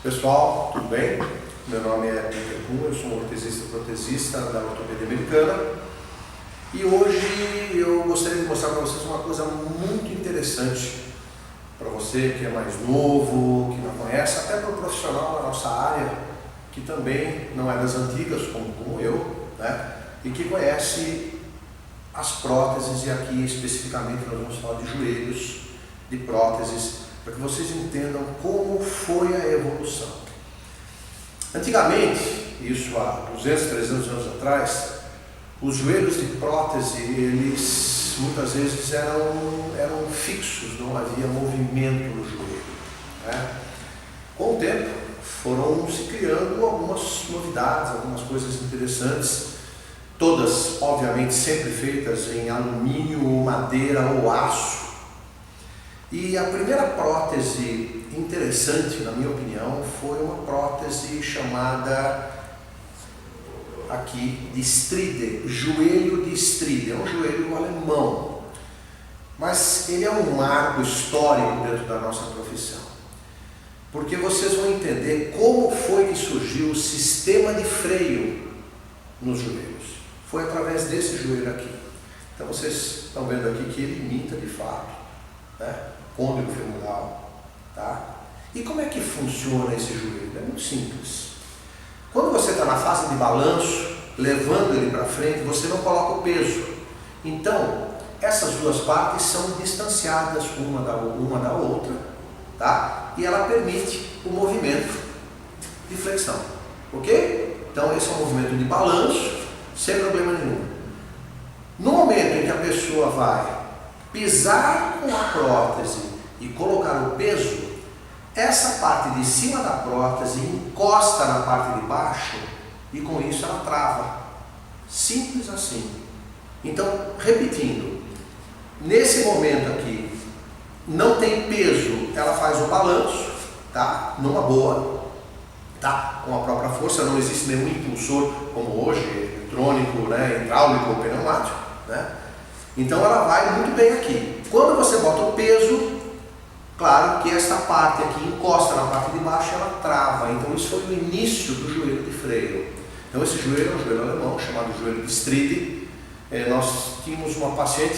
Pessoal, tudo bem? Meu nome é Peter Kuhn, eu sou um ortesista protesista da Ortopedia Americana e hoje eu gostaria de mostrar para vocês uma coisa muito interessante para você que é mais novo, que não conhece, até para o profissional da nossa área, que também não é das antigas como eu, né? E que conhece as próteses, e aqui especificamente nós vamos falar de joelhos, de próteses, para que vocês entendam como foi a evolução. Antigamente, isso há 200, 300 anos atrás, os joelhos de prótese, eles muitas vezes eram fixos, não havia movimento no joelho, né? Com o tempo foram se criando algumas novidades, algumas coisas interessantes, todas obviamente sempre feitas em alumínio, madeira ou aço. E a primeira prótese interessante, na minha opinião, foi uma prótese chamada aqui de Stride, joelho de Stride. É um joelho alemão, mas ele é um marco histórico dentro da nossa profissão, porque vocês vão entender como foi que surgiu o sistema de freio nos joelhos. Foi através desse joelho aqui. Então vocês estão vendo aqui que ele imita de fato, né, côndilo femoral, tá? E como é que funciona esse joelho? É muito simples. Quando você está na fase de balanço, levando ele para frente, você não coloca o peso. Então, essas duas partes são distanciadas uma da outra, tá? E ela permite o movimento de flexão, ok? Então, esse é um movimento de balanço, sem problema nenhum. No momento em que a pessoa vai pisar com a prótese e colocar o peso, essa parte de cima da prótese encosta na parte de baixo e com isso ela trava. Simples assim. Então, repetindo, nesse momento aqui não tem peso, ela faz o balanço, tá? Numa boa, tá? Com a própria força, não existe nenhum impulsor como hoje, eletrônico, né? Hidráulico ou pneumático, né? Então ela vai muito bem aqui. Quando você bota o peso, claro que essa parte aqui encosta na parte de baixo e ela trava. Então isso foi o início do joelho de freio. Então esse joelho é um joelho alemão, chamado joelho de Stride. Nós tínhamos uma paciente,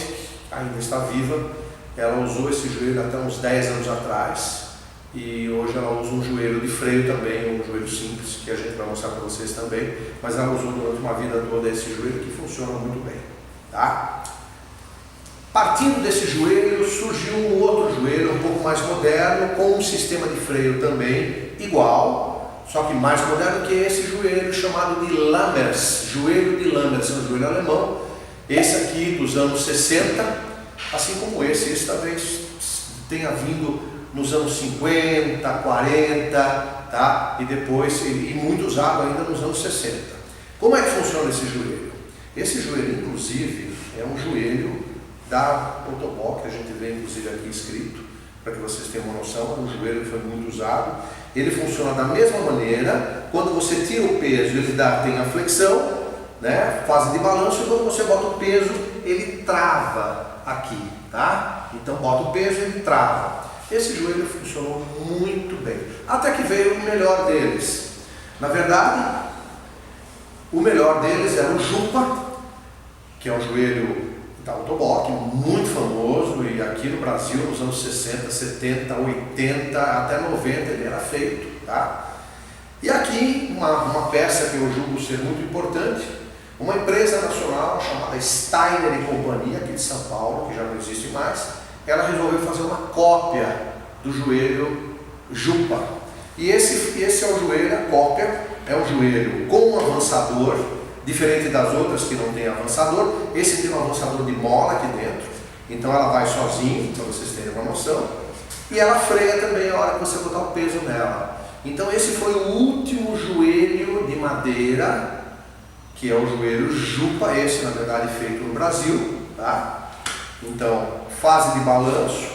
que ainda está viva, ela usou esse joelho até uns 10 anos atrás. E hoje ela usa um joelho de freio também, um joelho simples, que a gente vai mostrar para vocês também. Mas ela usou durante uma vida toda esse joelho que funciona muito bem, tá? Partindo desse joelho, surgiu um outro joelho um pouco mais moderno, com um sistema de freio também igual, só que mais moderno que esse joelho, chamado de Lammers, joelho de Lammers, é um joelho alemão. Esse aqui dos anos 60, assim como esse talvez tenha vindo nos anos 50, 40, tá? E depois, e muito usado ainda nos anos 60. Como é que funciona esse joelho? Esse joelho, inclusive, é um joelho da Ottobock, que a gente vê inclusive aqui escrito, para que vocês tenham uma noção. O joelho foi muito usado. Ele funciona da mesma maneira. Quando você tira o peso, ele tem a flexão, né, fase de balanço, e quando você bota o peso, ele trava aqui, tá? Então bota o peso e ele trava. Esse joelho funcionou muito bem, até que veio o melhor deles. Na verdade, o melhor deles era o Jupa, que é um joelho da Ottobock, muito famoso, e aqui no Brasil nos anos 60, 70, 80, até 90 ele era feito, tá? E aqui uma peça que eu julgo ser muito importante, uma empresa nacional chamada Steiner e Companhia, aqui de São Paulo, que já não existe mais, ela resolveu fazer uma cópia do joelho Jupa. E esse é o joelho, a cópia, é um joelho com um avançador, diferente das outras que não tem avançador. Esse tem um avançador de mola aqui dentro, então ela vai sozinha, para vocês terem uma noção, e ela freia também a hora que você botar o peso nela. Então esse foi o último joelho de madeira, que é o joelho Jupa, esse na verdade feito no Brasil, tá? Então, fase de balanço,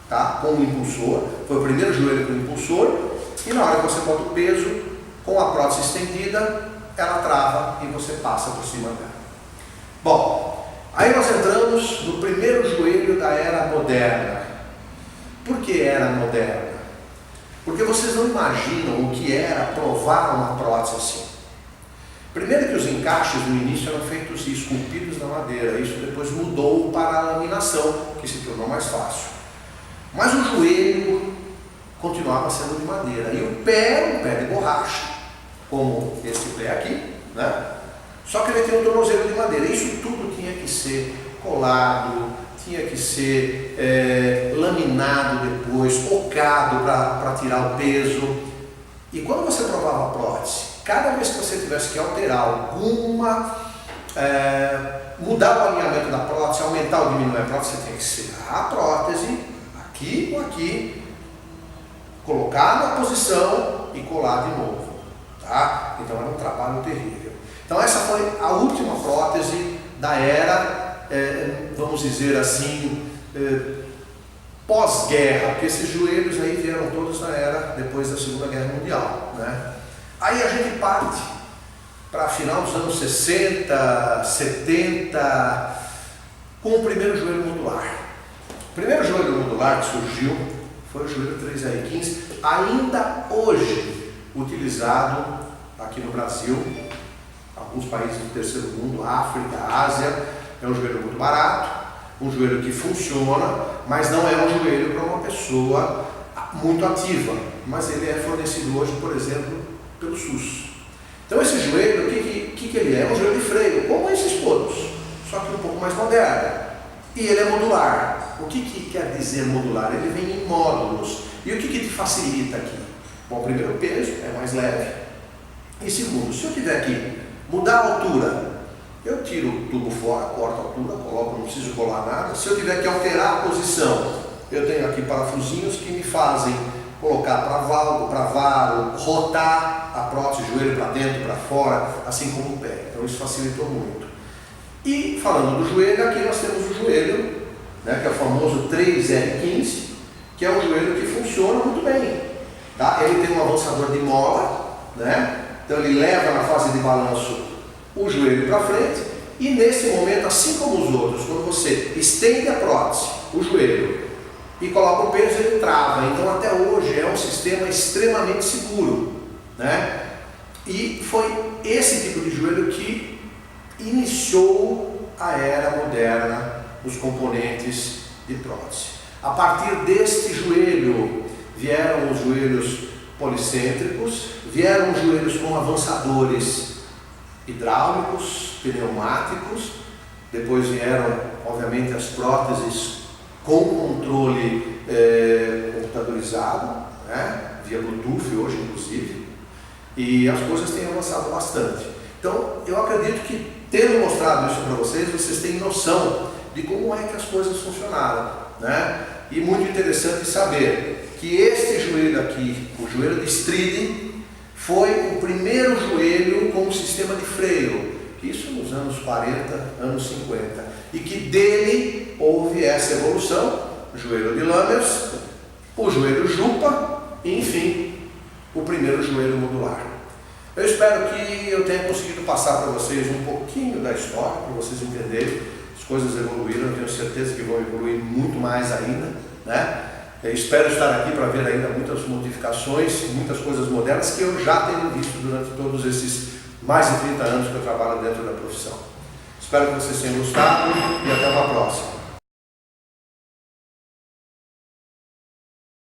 tá? Com o impulsor, foi o primeiro joelho com o impulsor, e na hora que você bota o peso, com a prótese estendida, ela trava e você passa por cima dela. Bom, aí nós entramos no primeiro joelho da era moderna. Por que era moderna? Porque vocês não imaginam o que era provar uma prótese assim. Primeiro que os encaixes no início eram feitos e esculpidos na madeira, isso depois mudou para a laminação, que se tornou mais fácil. Mas o joelho continuava sendo de madeira, e o pé era um pé de borracha, como esse pé aqui, né? Só que ele tem um tornozelo de madeira. Isso tudo tinha que ser colado, tinha que ser laminado depois, ocado para tirar o peso. E quando você provava a prótese, cada vez que você tivesse que alterar alguma, mudar o alinhamento da prótese, aumentar ou diminuir a prótese, você tem que tirar a prótese, aqui ou aqui, colocar na posição e colar de novo, tá? Então era um trabalho terrível. Então essa foi a última prótese da era, vamos dizer assim, pós-guerra, porque esses joelhos aí vieram todos na era depois da Segunda Guerra Mundial, né? Aí a gente parte para final dos anos 60, 70, com o primeiro joelho modular. O primeiro joelho modular que surgiu foi o joelho 3R15, ainda hoje utilizado aqui no Brasil, alguns países do terceiro mundo, África, Ásia. É um joelho muito barato, um joelho que funciona, mas não é um joelho para uma pessoa muito ativa, mas ele é fornecido hoje, por exemplo, pelo SUS. Então esse joelho, o que ele é? É um joelho de freio, como esses todos, só que um pouco mais moderno. E ele é modular. O que quer dizer modular? Ele vem em módulos. E o que te facilita aqui? Bom, primeiro, o peso é mais leve. E segundo, se eu tiver que mudar a altura, eu tiro o tubo fora, corto a altura, coloco, não preciso colar nada. Se eu tiver que alterar a posição, eu tenho aqui parafusinhos que me fazem colocar para varo, rotar a prótese, joelho para dentro, para fora, assim como o pé. Então isso facilitou muito. E falando do joelho, aqui nós temos o joelho, né, que é o famoso 3R15, que é um joelho que funciona muito bem. Tá? Ele tem um avançador de mola, né? Então ele leva na fase de balanço o joelho para frente, e nesse momento, assim como os outros, quando você estende a prótese, o joelho, e coloca o peso, ele trava. Então até hoje é um sistema extremamente seguro, né? E foi esse tipo de joelho que iniciou a era moderna dos componentes de prótese. A partir deste joelho vieram os joelhos policêntricos, vieram os joelhos com avançadores hidráulicos, pneumáticos, depois vieram, obviamente, as próteses com controle computadorizado, né? Via Bluetooth hoje, inclusive, e as coisas têm avançado bastante. Então, eu acredito que, tendo mostrado isso para vocês, vocês têm noção de como é que as coisas funcionaram, né? E muito interessante saber que este joelho aqui, o joelho de Stride, foi o primeiro joelho com um sistema de freio, isso nos anos 40, anos 50, e que dele houve essa evolução, o joelho de Lammers, o joelho Jupa e, enfim, o primeiro joelho modular. Eu espero que eu tenha conseguido passar para vocês um pouquinho da história, para vocês entenderem. As coisas evoluíram, eu tenho certeza que vão evoluir muito mais ainda, né? Eu espero estar aqui para ver ainda muitas modificações, muitas coisas modernas que eu já tenho visto durante todos esses mais de 30 anos que eu trabalho dentro da profissão. Espero que vocês tenham gostado e até uma próxima.